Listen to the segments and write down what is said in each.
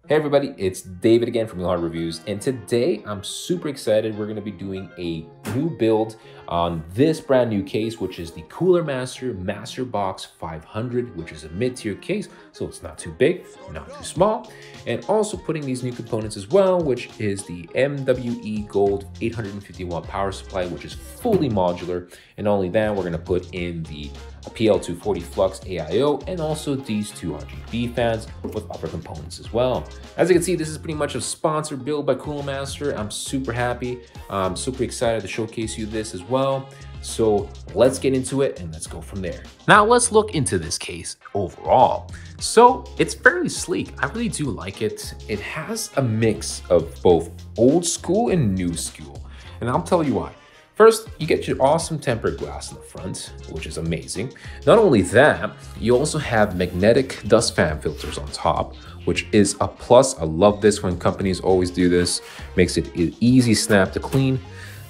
Hey everybody, it's David again from Hard Reviews, and today I'm super excited. We're going to be doing a new build on this brand new case, which is the Cooler Master Masterbox 500, which is a mid-tier case, so it's not too big, not too small, and also putting these new components as well, which is the MWE Gold 850 watt power supply, which is fully modular, and not only that, we're going to put in the PL240 Flux AIO and also these two RGB fans with other components as well. As you can see, this is pretty much a sponsored build by Cooler Master. I'm super happy. I'm super excited to showcase you this as well. So let's get into it and let's go from there. Now let's look into this case overall. So it's fairly sleek. I really do like it. It has a mix of both old school and new school. And I'll tell you why. First, you get your awesome tempered glass in the front, which is amazing. Not only that, you also have magnetic dust fan filters on top, which is a plus. I love this when companies always do this. Makes it an easy snap to clean.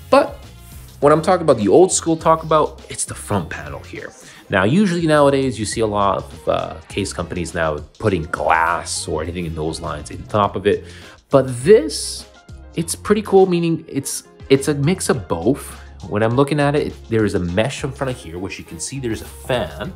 But when I'm talking about the old school it's the front panel here. Now, usually nowadays, you see a lot of case companies now putting glass or anything in those lines on top of it. But this, it's pretty cool, meaning it's a mix of both. When I'm looking at it, there is a mesh in front of here, which you can see there's a fan,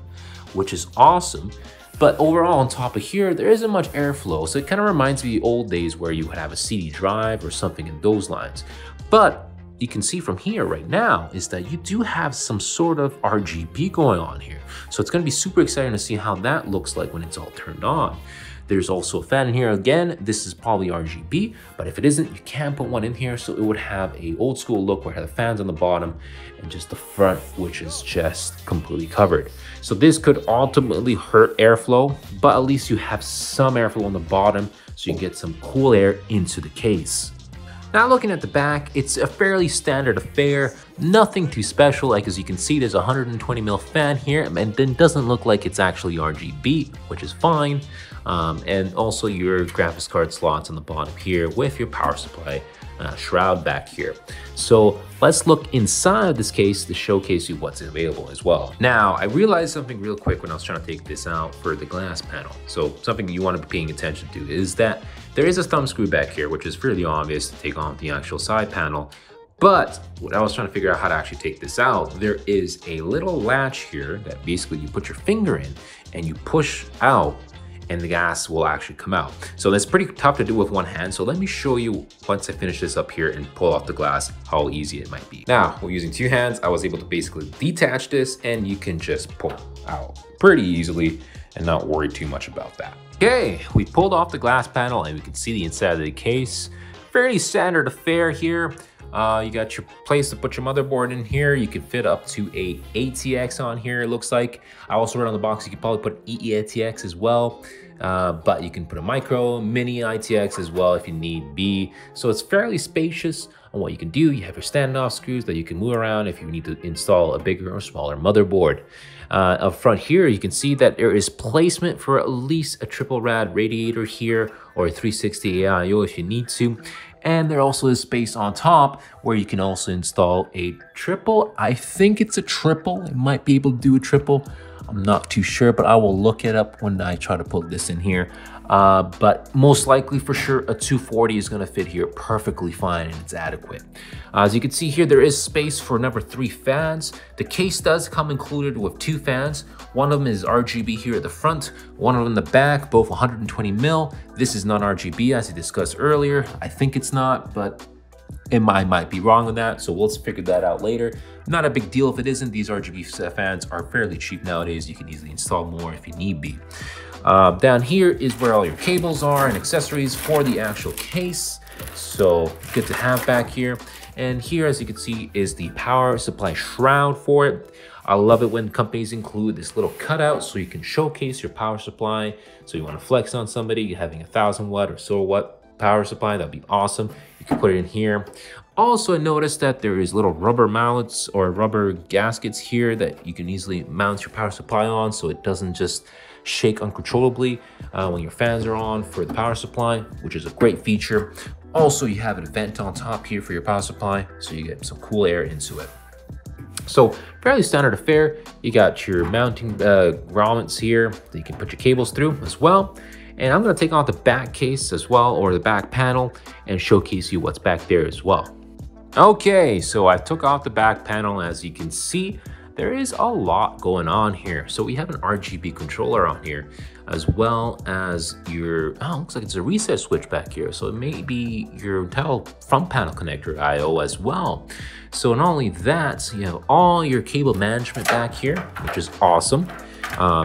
which is awesome. But overall on top of here, there isn't much airflow. So it kind of reminds me of the old days where you would have a CD drive or something in those lines. But you can see from here right now is that you do have some sort of RGB going on here. So it's going to be super exciting to see how that looks like when it's all turned on. There's also a fan in here. Again, this is probably RGB, but if it isn't, you can put one in here. So it would have a old school look where it has the fans on the bottom and just the front, which is just completely covered. So this could ultimately hurt airflow, but at least you have some airflow on the bottom so you can get some cool air into the case. Now looking at the back, it's a fairly standard affair, nothing too special. Like as you can see, there's a 120mm fan here, and then doesn't look like it's actually RGB, which is fine. And also your graphics card slots on the bottom here with your power supply shroud back here. So let's look inside this case to showcase you what's available as well. Now, I realized something real quick when I was trying to take this out for the glass panel. So something you want to be paying attention to is that there is a thumb screw back here, which is fairly obvious to take off the actual side panel. But when I was trying to figure out how to actually take this out, there is a little latch here that basically you put your finger in and you push out and the gas will actually come out. So that's pretty tough to do with one hand. So let me show you once I finish this up here and pull off the glass, how easy it might be. Now, we're using two hands. I was able to basically detach this and you can just pull out pretty easily and not worry too much about that. Okay, we pulled off the glass panel and we can see the inside of the case. Fairly standard affair here. You got your place to put your motherboard in here. You can fit up to a ATX on here, it looks like. I also read on the box you could probably put EEATX as well, but you can put a micro, mini ITX as well if you need be. So it's fairly spacious on what you can do. You have your standoff screws that you can move around if you need to install a bigger or smaller motherboard. Up front here, you can see that there is placement for at least a triple rad radiator here or a 360 AIO if you need to. And there also is space on top where you can also install a triple. I think it's a triple. It might be able to do a triple. I'm not too sure, but I will look it up when I try to put this in here. But most likely for sure, a 240 is going to fit here perfectly fine and it's adequate. As you can see here, there is space for number 3 fans. The case does come included with 2 fans. One of them is RGB here at the front, one of them in the back, both 120mm. This is not RGB as I discussed earlier. I think it's not, but I might be wrong on that, so let's figure that out later. Not a big deal if it isn't. These RGB fans are fairly cheap nowadays. You can easily install more if you need be. Down here is where all your cables are and accessories for the actual case. So good to have back here. And here, as you can see, is the power supply shroud for it. I love it when companies include this little cutout so you can showcase your power supply. So you want to flex on somebody, having 1000 watt or so watt power supply, that'd be awesome. You can put it in here. Also, I noticed that there is little rubber mallets or rubber gaskets here that you can easily mount your power supply on so it doesn't just shake uncontrollably when your fans are on for the power supply, which is a great feature. Also, you have a vent on top here for your power supply so you get some cool air into it. So fairly standard affair. You got your mounting grommets here that you can put your cables through as well. And I'm going to take off the back case as well, or the back panel, and showcase you what's back there as well. Okay, so I took off the back panel. As you can see, there is a lot going on here. So we have an RGB controller on here, as well as your, looks like it's a reset switch back here. So it may be your Untitled front panel connector IO as well. So not only that, you have all your cable management back here, which is awesome.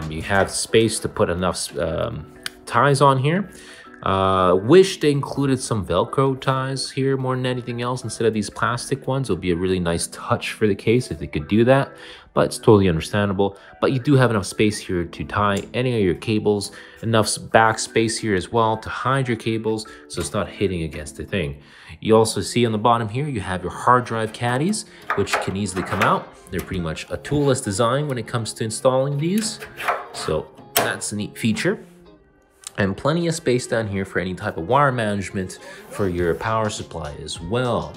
You have space to put enough ties on here. Wish they included some Velcro ties here more than anything else instead of these plastic ones. It would be a really nice touch for the case if they could do that, but it's totally understandable. But you do have enough space here to tie any of your cables, enough back space here as well to hide your cables so it's not hitting against the thing. You also see on the bottom here, you have your hard drive caddies, which can easily come out. They're pretty much a toolless design when it comes to installing these. So that's a neat feature. And plenty of space down here for any type of wire management for your power supply as well.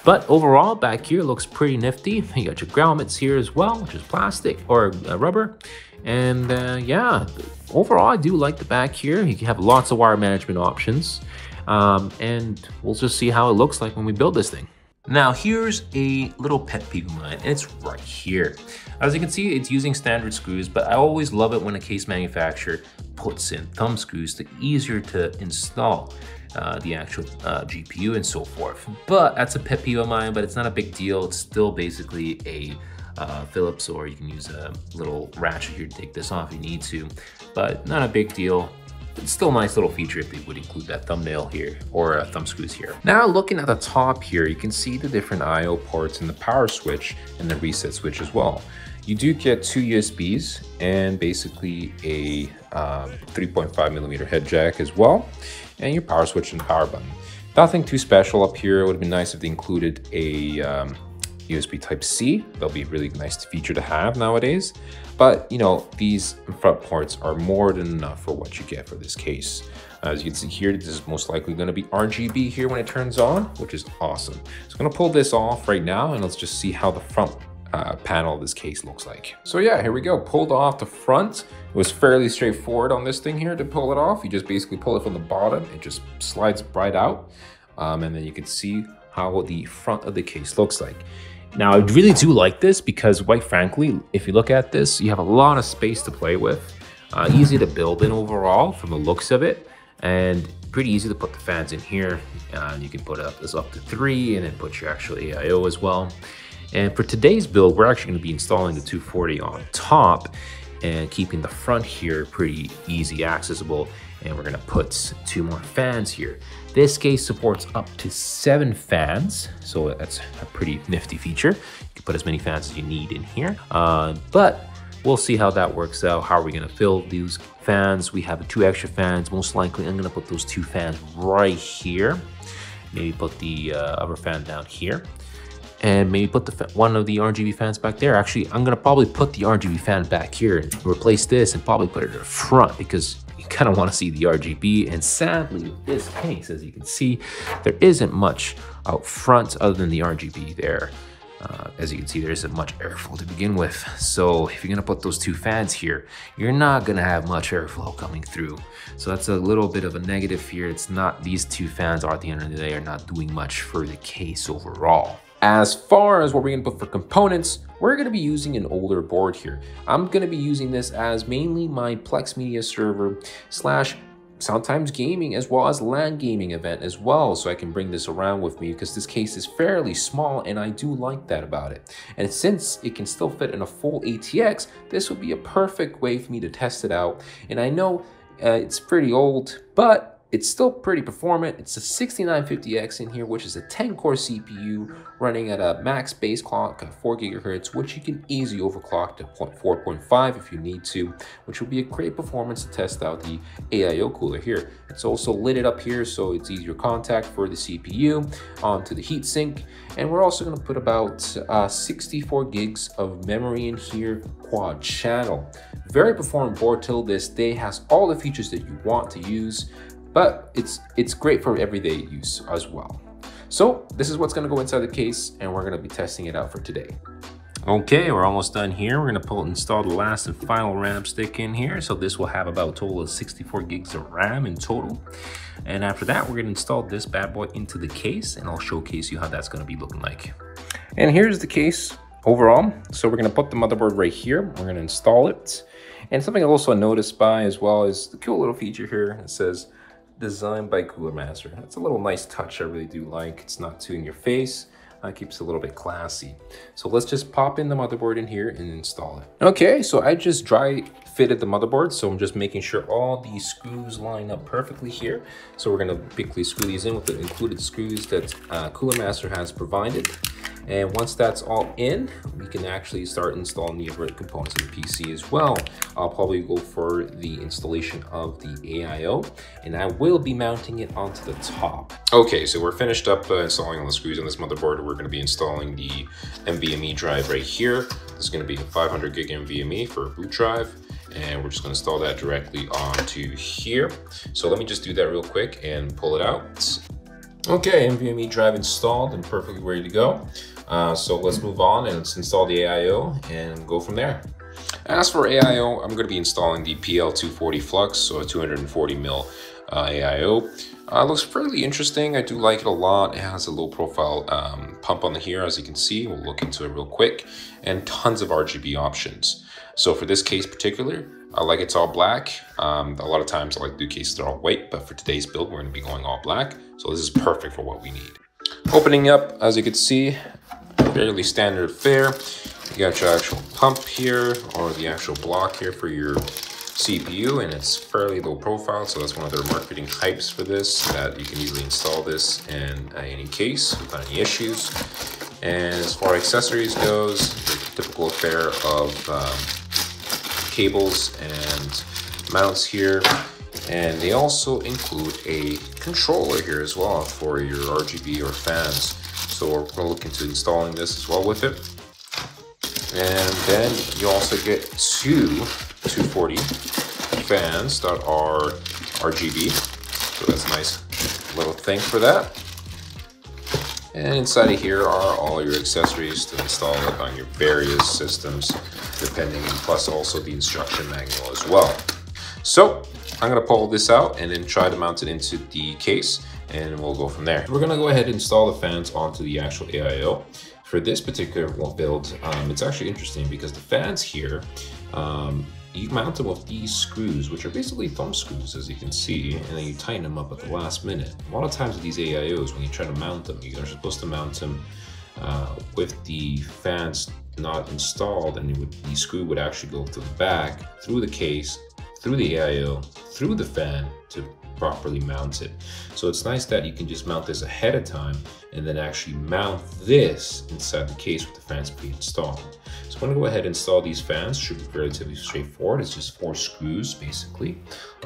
But overall, back here looks pretty nifty. You got your grommets here as well, which is plastic or rubber. And yeah, overall, I do like the back here. You can have lots of wire management options. And we'll just see how it looks like when we build this thing. Now here's a little pet peeve of mine, and it's right here. As you can see, it's using standard screws, but I always love it when a case manufacturer puts in thumb screws to easier to install the actual GPU and so forth. But that's a pet peeve of mine, but it's not a big deal. It's still basically a Phillips, or you can use a little ratchet here to take this off if you need to, but not a big deal. It's still a nice little feature if they would include that thumbnail here or thumb screws here. Now looking at the top here, you can see the different IO ports and the power switch and the reset switch as well. You do get 2 USBs and basically a 3.5mm head jack as well, and your power switch and power button. Nothing too special up here. It would have been nice if they included a USB Type-C. That'll be a really nice feature to have nowadays. But you know, these front ports are more than enough for what you get for this case. As you can see here, this is most likely going to be RGB here when it turns on, which is awesome. So I'm going to pull this off right now, and let's just see how the front panel of this case looks like. So yeah, here we go. Pulled off the front. It was fairly straightforward on this thing here to pull it off. You just basically pull it from the bottom. It just slides right out. And then you can see how the front of the case looks like. Now, I really do like this because, quite frankly, if you look at this, you have a lot of space to play with. Easy to build in overall from the looks of it, and pretty easy to put the fans in here. You can put this up to 3 and then put your actual AIO as well. And for today's build, we're actually going to be installing the 240 on top and keeping the front here pretty easy accessible. And we're going to put 2 more fans here. This case supports up to 7 fans, so that's a pretty nifty feature. You can put as many fans as you need in here, but we'll see how that works out. How are we going to fill these fans? We have 2 extra fans. Most likely, I'm going to put those 2 fans right here. Maybe put the other fan down here, and maybe put one of the RGB fans back there. Actually, I'm going to probably put the RGB fan back here and replace this, and probably put it in the front because kind of want to see the RGB. And sadly, in this case, as you can see, there isn't much out front other than the RGB there. As you can see, there isn't much airflow to begin with. So if you're going to put those 2 fans here, you're not going to have much airflow coming through. So that's a little bit of a negative here. It's not, these 2 fans are at the end of the day are not doing much for the case overall. As far as what we're going to put for components, we're going to be using an older board here. I'm going to be using this as mainly my Plex Media server / sometimes gaming as well as LAN gaming event as well, so I can bring this around with me because this case is fairly small and I do like that about it. And since it can still fit in a full ATX, this would be a perfect way for me to test it out. And I know it's pretty old, but it's still pretty performant. It's a 6950X in here, which is a 10-core CPU running at a max base clock of 4 GHz, which you can easily overclock to 4.5 if you need to, which will be a great performance to test out the AIO cooler here. It's also lit up here, so it's easier contact for the CPU onto the heatsink. And we're also going to put about 64 gigs of memory in here, quad channel. Very performant board till this day, has all the features that you want to use, but it's great for everyday use as well. So this is what's going to go inside the case, and we're going to be testing it out for today. Okay, we're almost done here. We're gonna install the last and final RAM stick in here. So this will have about a total of 64 gigs of RAM in total. And after that, we're gonna install this bad boy into the case, and I'll showcase you how that's gonna be looking like. And here's the case overall. So we're gonna put the motherboard right here. We're gonna install it. And something I also noticed by as well is the cool little feature here. It says designed by Cooler Master. That's a little nice touch I really do like. It's not too in your face. Keeps it a little bit classy. So let's just pop in the motherboard in here and install it. Okay, so I just dry fitted the motherboard. So I'm just making sure all these screws line up perfectly here. So we're gonna basically screw these in with the included screws that Cooler Master has provided. And once that's all in, we can actually start installing the other components of the PC as well. I'll probably go for the installation of the AIO, and I will be mounting it onto the top. Okay, so we're finished up installing all the screws on this motherboard. We're gonna be installing the NVMe drive right here. This is gonna be a 500 gig NVMe for a boot drive. And we're just gonna install that directly onto here. So let me just do that real quick and pull it out. Okay, NVMe drive installed and perfectly ready to go. So let's move on and let's install the AIO and go from there. As for AIO, I'm going to be installing the PL240 Flux, so a 240 mil AIO. Looks fairly interesting. I do like it a lot. It has a low profile pump on the here, as you can see. We'll look into it real quick, and tons of RGB options. So for this case particular, I like it's all black. A lot of times I like to do cases that are all white, but for today's build, we're going to be going all black. So this is perfect for what we need. Opening up, as you can see, fairly standard fare. You got your actual pump here, or the actual block here for your CPU, and it's fairly low profile. So that's one of their marketing hypes for this, that you can easily install this in any case without any issues. And as far as accessories goes, the typical fare of cables and mounts here. And they also include a controller here as well for your RGB or fans. So we're going to look into installing this as well with it. And then you also get two 240 fans that are RGB. So that's a nice little thing for that. And inside of here are all your accessories to install it on your various systems, depending, and plus also the instruction manual as well. So I'm gonna pull this out and then try to mount it into the case, and we'll go from there. We're gonna go ahead and install the fans onto the actual AIO. For this particular build, it's actually interesting because the fans here, you mount them with these screws, which are basically thumb screws, as you can see, and then you tighten them up at the last minute. A lot of times with these AIOs, when you try to mount them, you are supposed to mount them with the fans not installed, and the screw would actually go to the back, through the case, through the AIO, through the fan to properly mount it. So it's nice that you can just mount this ahead of time and then actually mount this inside the case with the fans pre-installed. So I'm going to go ahead and install these fans. Should be relatively straightforward. It's just 4 screws basically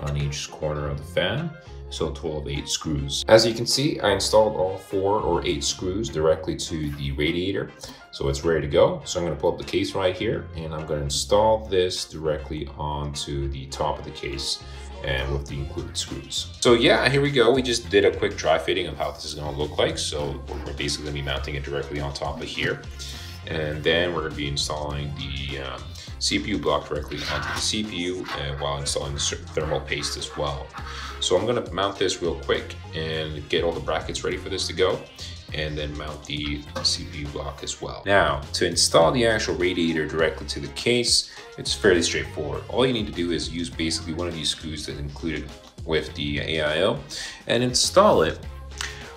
on each corner of the fan. So a total of 8 screws. As you can see, I installed all 4 or 8 screws directly to the radiator. So it's ready to go. So I'm going to pull up the case right here, and I'm going to install this directly onto the top of the case and with the included screws. So yeah, here we go. We just did a quick dry fitting of how this is going to look like. So we're basically going to be mounting it directly on top of here. And then we're going to be installing the CPU block directly onto the CPU while installing the thermal paste as well. So I'm going to mount this real quick and get all the brackets ready for this to go, and then mount the CPU block as well. Now, to install the actual radiator directly to the case, it's fairly straightforward. All you need to do is use basically one of these screws that's included with the AIO and install it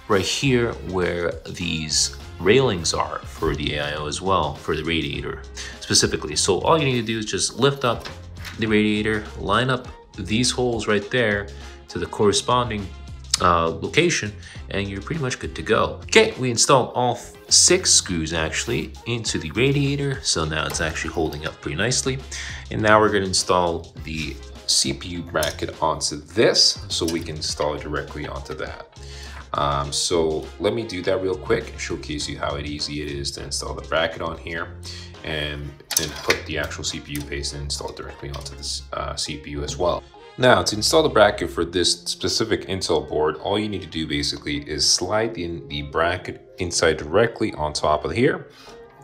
right here where these railings are for the AIO as well, for the radiator specifically. So all you need to do is just lift up the radiator, line up these holes right there to the corresponding location, and you're pretty much good to go. Okay, we installed all 6 screws actually into the radiator, so now it's actually holding up pretty nicely. And now we're going to install the CPU bracket onto this so we can install it directly onto that. So let me do that real quick and showcase you how easy it is to install the bracket on here, and then put the actual CPU paste and install it directly onto this CPU as well. Now, to install the bracket for this specific Intel board, all you need to do basically is slide in the bracket inside directly on top of here.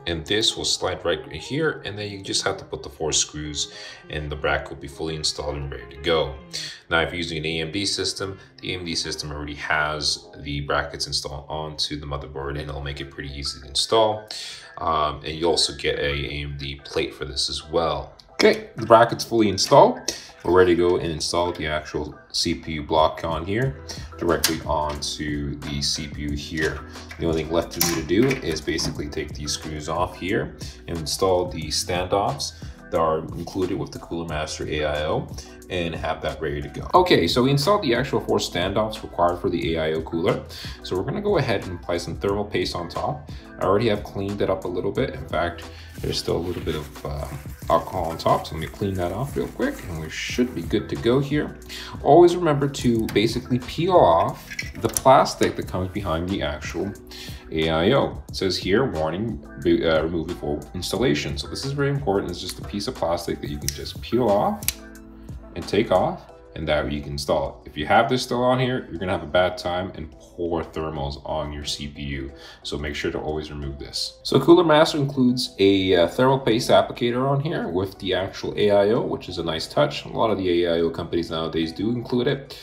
and this will slide right here, and then you just have to put the 4 screws and the bracket will be fully installed and ready to go. Now, if you're using an AMD system, the AMD system already has the brackets installed onto the motherboard, and it'll make it pretty easy to install. And you also get a AMD plate for this as well. Okay, the bracket's fully installed. We're ready to go and install the actual CPU block on here, directly onto the CPU here. The only thing left for me to do is basically take these screws off here and install the standoffs that are included with the Cooler Master AIO and have that ready to go. Okay, so we installed the actual 4 standoffs required for the AIO cooler. So we're gonna go ahead and apply some thermal paste on top. I already have cleaned it up a little bit. In fact, there's still a little bit of alcohol on top, so let me clean that off real quick and we should be good to go here. Always remember to basically peel off the plastic that comes behind the actual AIO. It says here, warning, remove before installation. So this is very important. It's just a piece of plastic that you can just peel off and take off, and that way you can install it. If you have this still on here, you're gonna have a bad time and poor thermals on your CPU. So make sure to always remove this. So Cooler Master includes a thermal paste applicator on here with the actual AIO, which is a nice touch. A lot of the AIO companies nowadays do include it.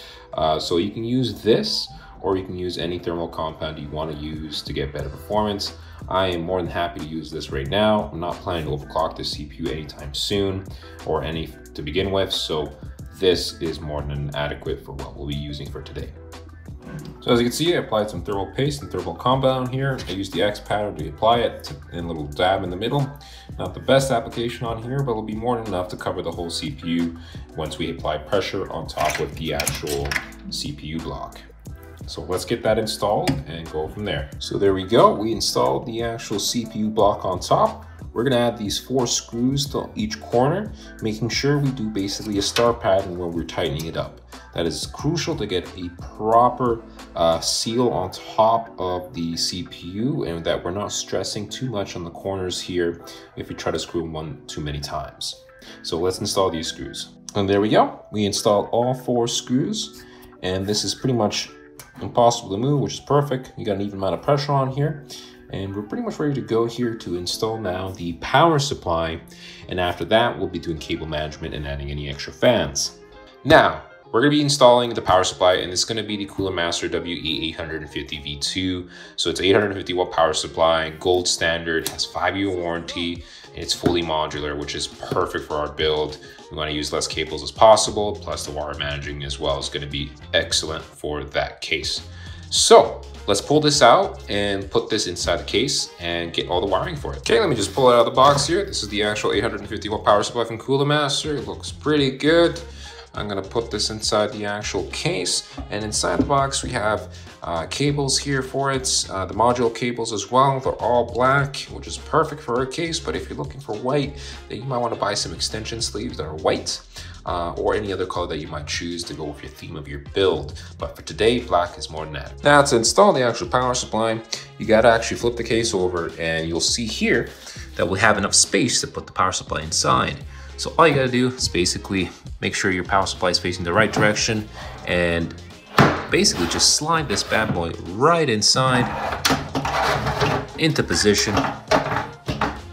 So you can use this, or you can use any thermal compound you want to use to get better performance. I am more than happy to use this right now. I'm not planning to overclock this CPU anytime soon or any to begin with, so this is more than adequate for what we'll be using for today. So as you can see, I applied some thermal paste and thermal compound here. I used the X pattern to apply it in a little dab in the middle. Not the best application on here, but it'll be more than enough to cover the whole CPU once we apply pressure on top of the actual CPU block. So let's get that installed and go from there. So there we go. We installed the actual CPU block on top. We're gonna add these 4 screws to each corner, making sure we do basically a star pattern when we're tightening it up. That is crucial to get a proper seal on top of the CPU, and that we're not stressing too much on the corners here if we try to screw one too many times. So let's install these screws. And there we go. We installed all 4 screws, and this is pretty much impossible to move, which is perfect. You got an even amount of pressure on here, and we're pretty much ready to go here to install now the power supply. And after that, we'll be doing cable management and adding any extra fans. Now, we're going to be installing the power supply, and it's going to be the Cooler Master WE850V2. So it's 850 watt power supply, gold standard, has 5-year warranty, and it's fully modular, which is perfect for our build. We want to use less cables as possible, plus the wire managing as well is going to be excellent for that case. So let's pull this out and put this inside the case and get all the wiring for it. Okay, let me just pull it out of the box here. This is the actual 850 watt power supply from Cooler Master. It looks pretty good. I'm gonna put this inside the actual case, and inside the box we have cables here for it, the module cables as well. They're all black, which is perfect for our case, but if you're looking for white, then you might want to buy some extension sleeves that are white, or any other color that you might choose to go with your theme of your build. But for today, black is more than that. Now, to install the actual power supply, you gotta actually flip the case over, and you'll see here that we have enough space to put the power supply inside. So all you gotta do is basically make sure your power supply is facing the right direction, and basically just slide this bad boy right inside into position,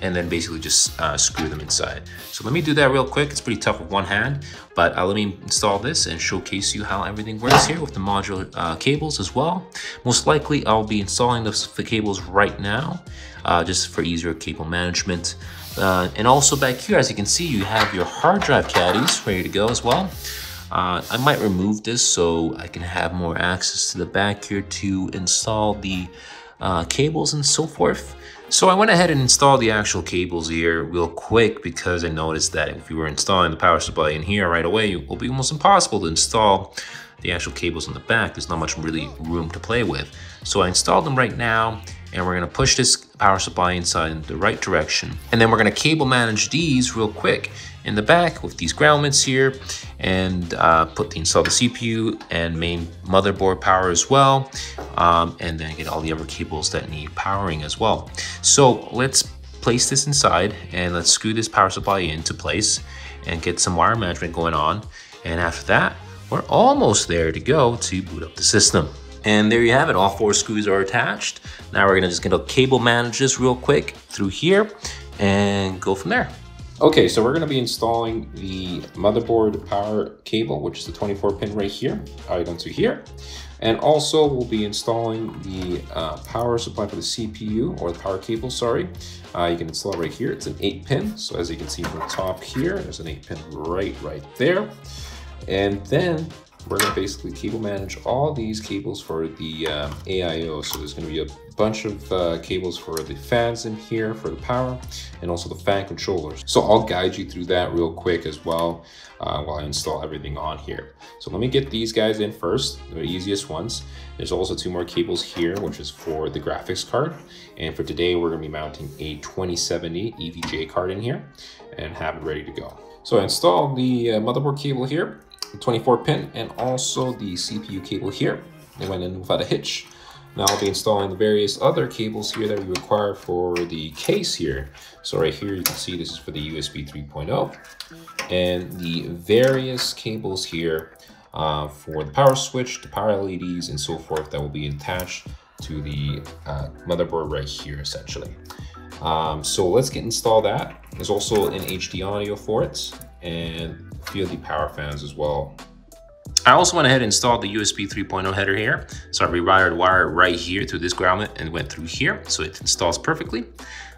and then basically just screw them inside. So let me do that real quick. It's pretty tough with one hand, but let me install this and showcase you how everything works here with the modular cables as well. Most likely I'll be installing the cables right now, just for easier cable management. And also back here, as you can see, you have your hard drive caddies ready to go as well. I might remove this so I can have more access to the back here to install the cables and so forth. So I went ahead and installed the actual cables here real quick, because I noticed that if you were installing the power supply in here right away, it will be almost impossible to install the actual cables on the back. There's not much really room to play with. So I installed them right now, and we're gonna push this power supply inside in the right direction. And then we're gonna cable manage these real quick in the back with these groundments here, and install the CPU and main motherboard power as well. And then get all the other cables that need powering as well. So let's place this inside, and let's screw this power supply into place and get some wire management going on. And after that, we're almost there to go to boot up the system. And there you have it, all 4 screws are attached. Now we're just gonna cable manage this real quick through here and go from there. Okay, so we're gonna be installing the motherboard power cable, which is the 24 pin right here, right onto here. And also we'll be installing the power supply for the CPU, or the power cable, sorry. You can install it right here, it's an 8 pin. So as you can see from the top here, there's an 8 pin right there. And then we're gonna basically cable manage all these cables for the AIO. So there's gonna be a bunch of cables for the fans in here for the power, and also the fan controllers. So I'll guide you through that real quick as well while I install everything on here. So let me get these guys in first, the easiest ones. There's also 2 more cables here, which is for the graphics card. And for today, we're gonna be mounting a 2070 EVGA card in here and have it ready to go. So I installed the motherboard cable here, 24 pin, and also the CPU cable here. They went in without a hitch. Now I'll be installing the various other cables here that we require for the case here. So right here you can see this is for the USB 3.0, and the various cables here for the power switch, the power LEDs, and so forth that will be attached to the motherboard right here essentially. So let's get installed that. There's also an HD audio for it, and a few of the power fans as well. I also went ahead and installed the USB 3.0 header here. So I rewired wire right here through this grommet and went through here, so it installs perfectly.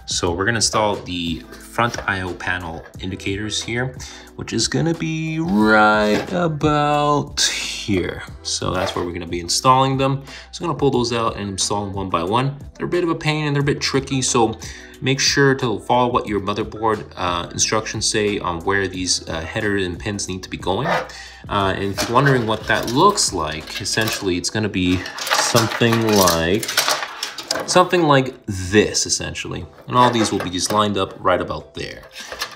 So we're gonna install the front IO panel indicators here, which is gonna be right about here. So that's where we're gonna be installing them. So I'm gonna pull those out and install them one by one. They're a bit of a pain and they're a bit tricky, so make sure to follow what your motherboard instructions say on where these headers and pins need to be going. And if you're wondering what that looks like, essentially it's gonna be something like this essentially. And all these will be just lined up right about there.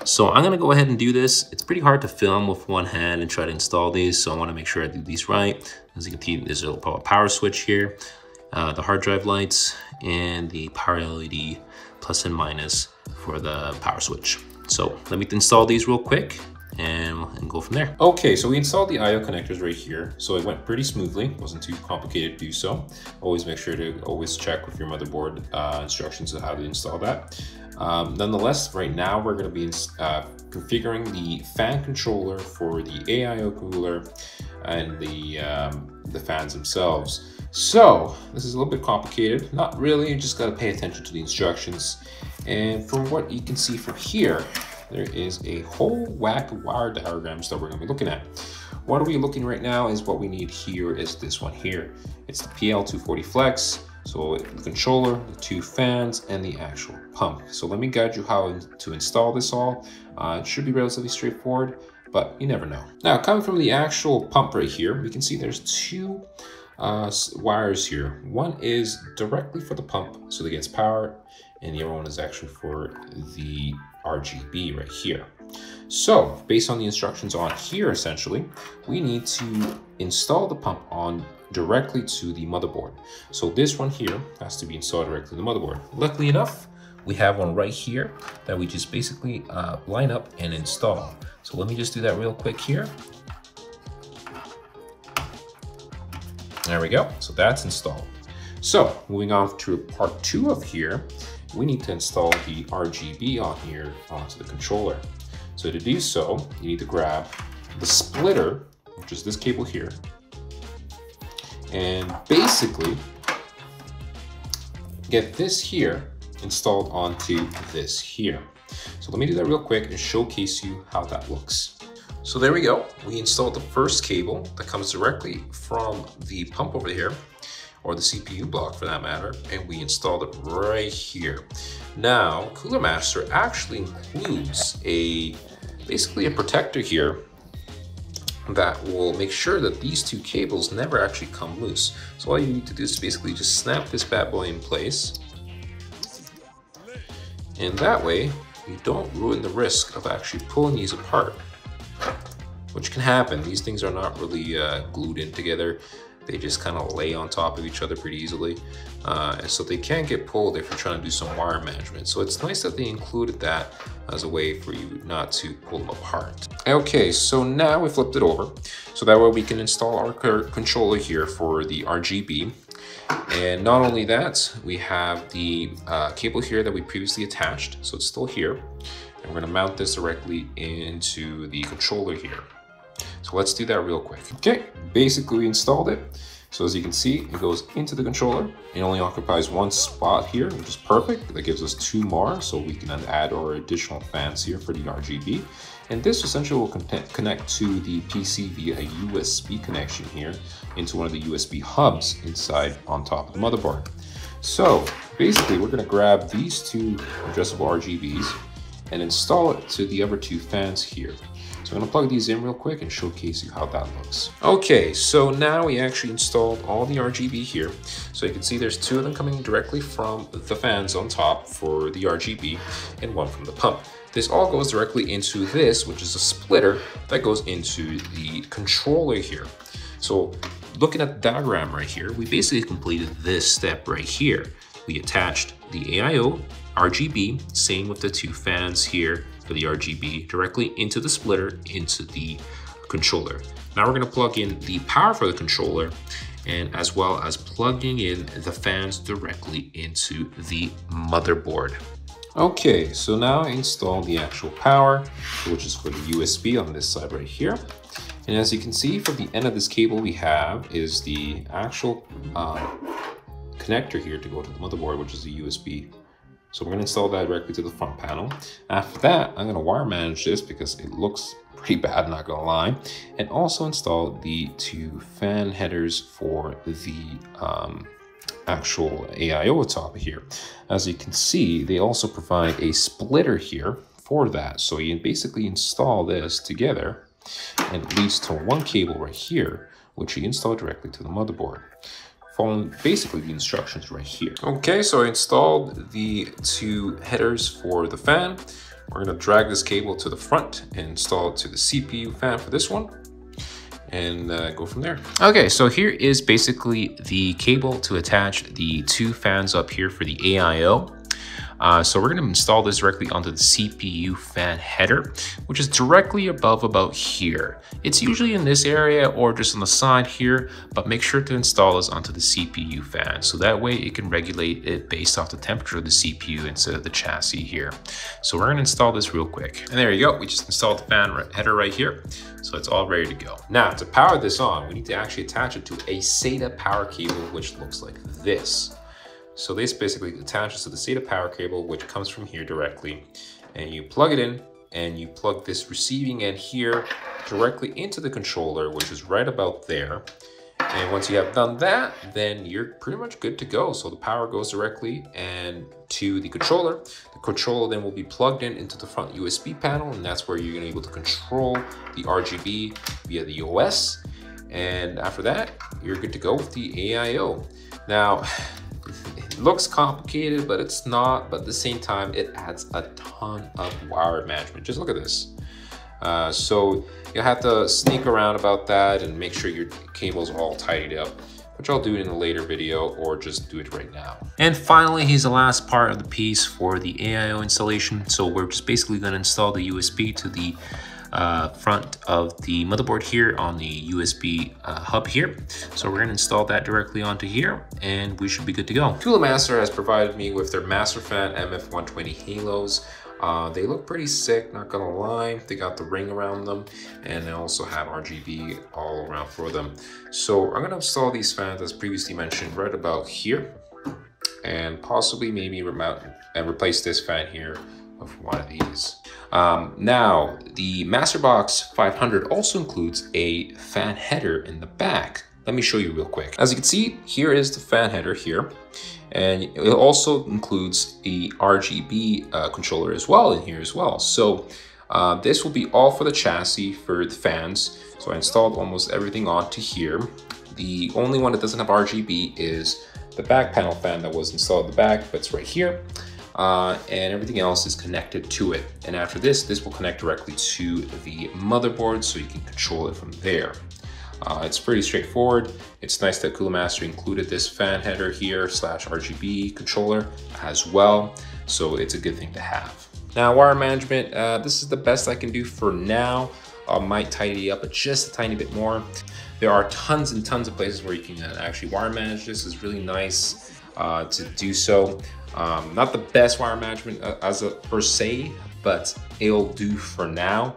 So I'm gonna go ahead and do this. It's pretty hard to film with one hand and try to install these, so I wanna make sure I do these right. As you can see, there's a power switch here, the hard drive lights, and the power LED plus and minus for the power switch. So let me install these real quick and go from there. Okay, so we installed the IO connectors right here. So it went pretty smoothly. It wasn't too complicated to do so. Always make sure to always check with your motherboard instructions on how to install that. Nonetheless, right now we're going to be configuring the fan controller for the AIO cooler and the fans themselves. So this is a little bit complicated. Not really, you just got to pay attention to the instructions. And from what you can see from here, there is a whole whack of wire diagrams that we're going to be looking at. What are we looking right now is what we need here is this one here. It's the PL240 Flex, so the controller, the 2 fans, and the actual pump. So let me guide you how to install this all. It should be relatively straightforward, but you never know. Now, coming from the actual pump right here, we can see there's 2 wires here. One is directly for the pump, so that gets power, and the other one is actually for the RGB right here. So based on the instructions on here, essentially, we need to install the pump on directly to the motherboard. So this one here has to be installed directly to the motherboard. Luckily enough, we have one right here that we just basically line up and install. So let me just do that real quick here. There we go, so that's installed. So moving on to part 2 of here, we need to install the RGB on here onto the controller. So to do so, you need to grab the splitter, which is this cable here, and basically get this here installed onto this here. So let me do that real quick and showcase you how that looks. So there we go. We installed the first cable that comes directly from the pump over here, or the CPU block for that matter, and we installed it right here. Now, Cooler Master actually includes basically a protector here that will make sure that these 2 cables never actually come loose. So all you need to do is basically just snap this bad boy in place, and that way you don't ruin the risk of actually pulling these apart, which can happen. These things are not really glued in together. they just kind of lay on top of each other pretty easily. And so they can't get pulled if you're trying to do some wire management. So it's nice that they included that as a way for you not to pull them apart. Okay, so now we flipped it over. So that way we can install our controller here for the RGB. And not only that, we have the cable here that we previously attached. So it's still here. And we're gonna mount this directly into the controller here. So let's do that real quick. Okay, basically we installed it. So as you can see, it goes into the controller. It only occupies one spot here, which is perfect. That gives us 2 more, so we can add our additional fans here for the RGB. And this essentially will connect to the PC via a USB connection here into one of the USB hubs inside on top of the motherboard. So basically we're gonna grab these 2 addressable RGBs and install it to the other 2 fans here. So I'm gonna plug these in real quick and showcase you how that looks. Okay, so now we actually installed all the RGB here. So you can see there's 2 of them coming directly from the fans on top for the RGB and 1 from the pump. This all goes directly into this, which is a splitter that goes into the controller here. So looking at the diagram right here, we basically completed this step right here. We attached the AIO, RGB, same with the 2 fans here for the RGB, directly into the splitter, into the controller. Now we're gonna plug in the power for the controller, and as well as plugging in the fans directly into the motherboard. Okay, so now I install the actual power, which is for the USB on this side right here. And as you can see, from the end of this cable we have is the actual connector here to go to the motherboard, which is the USB. So we're gonna install that directly to the front panel. After that, I'm gonna wire manage this because it looks pretty bad, not gonna lie. And also install the 2 fan headers for the actual AIO top here. As you can see, they also provide a splitter here for that. So you basically install this together and it leads to 1 cable right here, which you install directly to the motherboard, following basically the instructions right here. Okay, so I installed the 2 headers for the fan. We're gonna drag this cable to the front and install it to the CPU fan for this one, and go from there. Okay, so here is basically the cable to attach the 2 fans up here for the AIO. So we're gonna install this directly onto the CPU fan header, which is directly above about here. It's usually in this area or just on the side here, but make sure to install this onto the CPU fan. So that way it can regulate it based off the temperature of the CPU instead of the chassis here. So we're gonna install this real quick. And there you go, we just installed the fan header right here. So it's all ready to go. Now to power this on, we need to actually attach it to a SATA power cable, which looks like this. So this basically attaches to the SATA power cable, which comes from here directly, and you plug it in and you plug this receiving end here directly into the controller, which is right about there. And once you have done that, then you're pretty much good to go. So the power goes directly and to the controller. The controller then will be plugged in into the front USB panel, and that's where you're gonna be able to control the RGB via the OS. And after that, you're good to go with the AIO. Now, it looks complicated, but it's not. But at the same time, it adds a ton of wire management. Just look at this. So you'll have to sneak around about that and make sure your cable's all tidied up, which I'll do in a later video or just do it right now. And finally, here's the last part of the piece for the AIO installation. So we're just basically going to install the USB to the front of the motherboard here on the USB hub here. So we're going to install that directly onto here and we should be good to go. Cooler Master has provided me with their Masterfan MF120 Halos. They look pretty sick, not gonna lie. They got the ring around them and they also have RGB all around for them. So I'm gonna install these fans as previously mentioned right about here and possibly maybe remount and replace this fan here with one of these. Now, the Masterbox 500 also includes a fan header in the back. Let me show you real quick. As you can see, here is the fan header here. And it also includes a RGB controller as well in here as well. So this will be all for the chassis for the fans. So I installed almost everything onto here. The only one that doesn't have RGB is the back panel fan that was installed at the back, but it's right here. And everything else is connected to it. And after this will connect directly to the motherboard so you can control it from there. It's pretty straightforward. It's nice that Cooler Master included this fan header here / RGB controller as well. So it's a good thing to have. Now, wire management, this is the best I can do for now. I might tidy up just a tiny bit more. There are tons and tons of places where you can actually wire manage this. It's really nice to do so. Not the best wire management per se, but it'll do for now.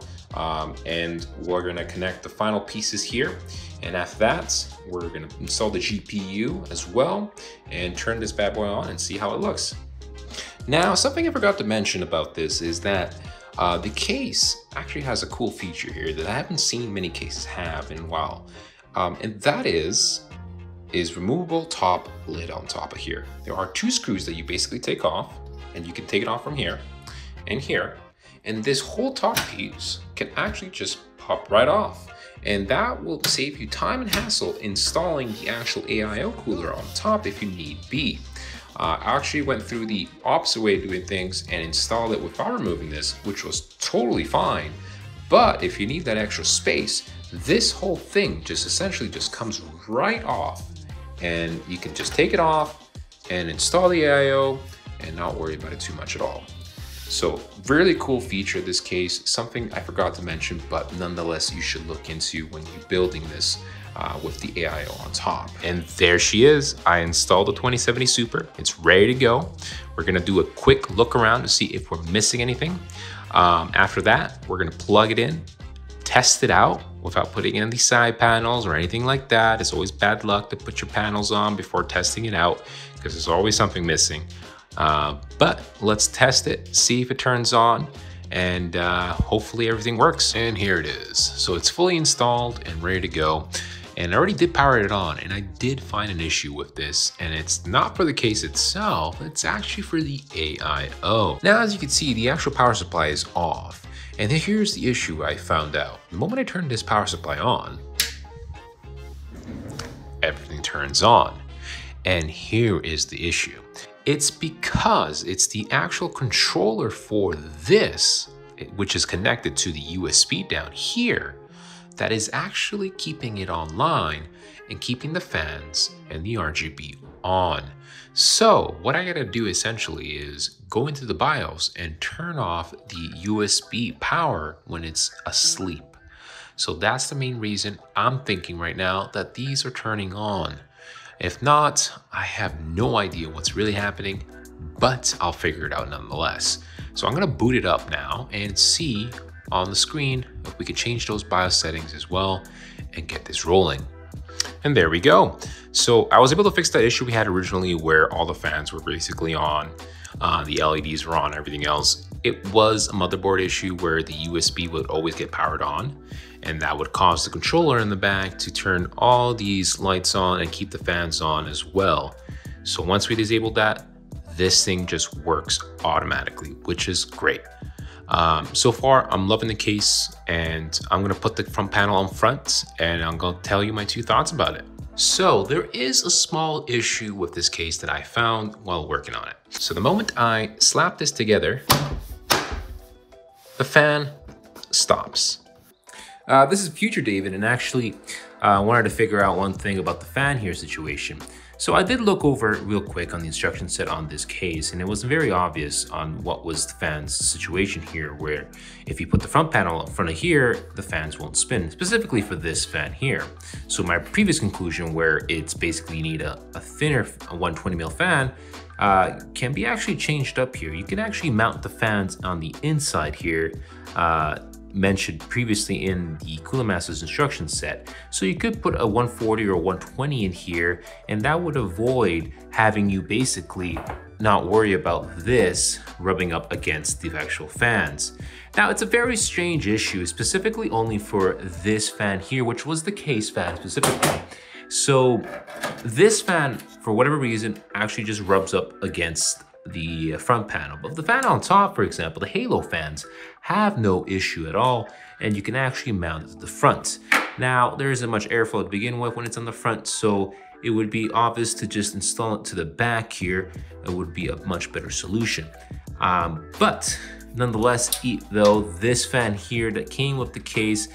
And we're gonna connect the final pieces here. And after that, we're gonna install the GPU as well and turn this bad boy on and see how it looks. Now, something I forgot to mention about this is that the case actually has a cool feature here that I haven't seen many cases have in a while. And that is removable top lid on top of here. There are 2 screws that you basically take off, and you can take it off from here and here. And this whole top piece can actually just pop right off. And that will save you time and hassle installing the actual AIO cooler on top if you need be. I actually went through the opposite way of doing things and installed it without removing this, which was totally fine. But if you need that extra space, this whole thing just essentially just comes right off, and you can just take it off and install the AIO and not worry about it too much at all. So really cool feature, this case, something I forgot to mention, but nonetheless, you should look into when you're building this with the AIO on top. And there she is. I installed the 2070 Super. It's ready to go. We're gonna do a quick look around to see if we're missing anything. After that, we're gonna plug it in, test it out without putting in the side panels or anything like that. It's always bad luck to put your panels on before testing it out because there's always something missing. But let's test it, see if it turns on, and hopefully everything works. And here it is. So it's fully installed and ready to go. And I already did power it on, and I did find an issue with this, and it's not for the case itself, it's actually for the AIO. Now, as you can see, the actual power supply is off. And here's the issue I found out. The moment I turn this power supply on, everything turns on. And here is the issue. It's because it's the actual controller for this, which is connected to the USB down here, that is actually keeping it online and keeping the fans and the RGB on. So what I gotta do essentially is go into the BIOS and turn off the USB power when it's asleep. So that's the main reason I'm thinking right now that these are turning on. If not, I have no idea what's really happening, but I'll figure it out nonetheless. So I'm gonna boot it up now and see on the screen if we can change those BIOS settings as well and get this rolling. And there we go. So I was able to fix that issue we had originally where all the fans were basically on, the LEDs were on, everything else. It was a motherboard issue where the USB would always get powered on, and that would cause the controller in the back to turn all these lights on and keep the fans on as well. So once we disable that, this thing just works automatically, which is great. So far, I'm loving the case, and I'm gonna put the front panel on front, and I'm gonna tell you my 2 thoughts about it. So there is a small issue with this case that I found while working on it. So the moment I slap this together, the fan stops. This is Future David, and actually I wanted to figure out one thing about the fan here situation. So I did look over real quick on the instruction set on this case, and it was very obvious on what was the fan's situation here, where if you put the front panel in front of here, the fans won't spin, specifically for this fan here. So my previous conclusion, where it's basically you need a thinner 120mm fan, can be actually changed up here. You can actually mount the fans on the inside here, mentioned previously in the Cooler Master's instruction set. So you could put a 140 or 120 in here, and that would avoid having you basically not worry about this rubbing up against the actual fans. Now, it's a very strange issue, specifically only for this fan here, which was the case fan specifically. So this fan, for whatever reason, actually just rubs up against the front panel. But the fan on top, for example, the Halo fans, have no issue at all, and you can actually mount it to the front. Now, there isn't much airflow to begin with when it's on the front, so it would be obvious to just install it to the back here. It would be a much better solution. But nonetheless, though, this fan here that came with the case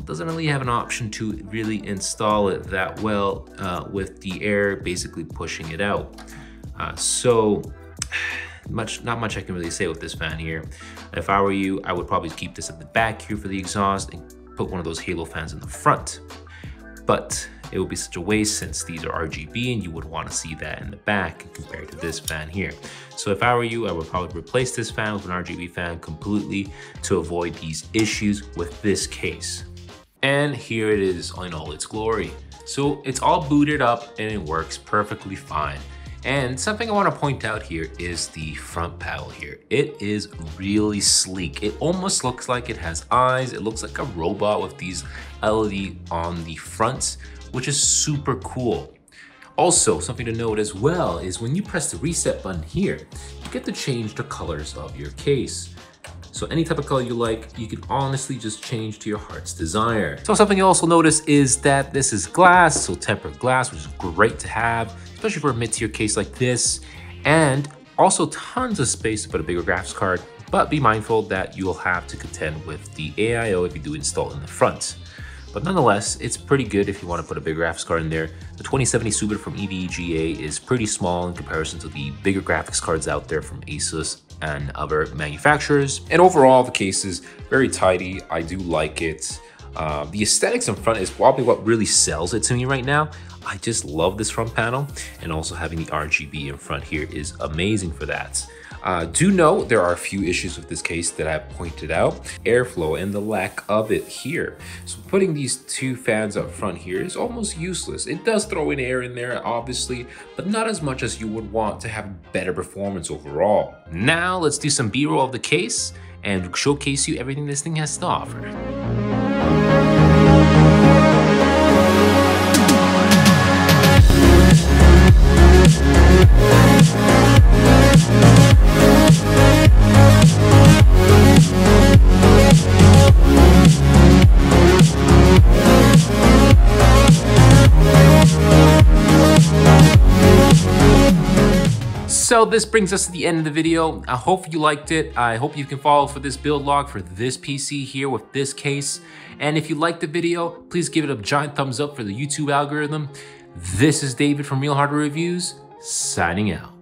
doesn't really have an option to really install it that well with the air basically pushing it out. Not much I can really say with this fan here. If I were you, I would probably keep this at the back here for the exhaust and put one of those halo fans in the front. But it would be such a waste since these are RGB and you would want to see that in the back compared to this fan here. So if I were you, I would probably replace this fan with an RGB fan completely to avoid these issues with this case. And here it is in all its glory. So it's all booted up and it works perfectly fine. And something I want to point out here is the front panel here. It is really sleek. It almost looks like it has eyes. It looks like a robot with these LED on the front, which is super cool. Also, something to note as well is when you press the reset button here, you get to change the colors of your case. So any type of color you like, you can honestly just change to your heart's desire. So something you also notice is that this is glass, so tempered glass, which is great to have, especially for a mid-tier case like this. And also tons of space to put a bigger graphics card, but be mindful that you'll have to contend with the AIO if you do install it in the front. But nonetheless, it's pretty good if you want to put a bigger graphics card in there. The 2070 Super from EVGA is pretty small in comparison to the bigger graphics cards out there from Asus and other manufacturers. And overall, the case is very tidy. I do like it. The aesthetics in front is probably what really sells it to me right now. I just love this front panel, and also having the RGB in front here is amazing for that. Do know there are a few issues with this case that I've pointed out. Airflow and the lack of it here. So putting these two fans up front here is almost useless. It does throw in air in there, obviously, but not as much as you would want to have better performance overall. Now let's do some B-roll of the case and showcase you everything this thing has to offer. So this brings us to the end of the video. I hope you liked it. I hope you can follow for this build log for this PC here with this case. And if you liked the video, please give it a giant thumbs up for the YouTube algorithm. This is David from Real Hardware Reviews, signing out.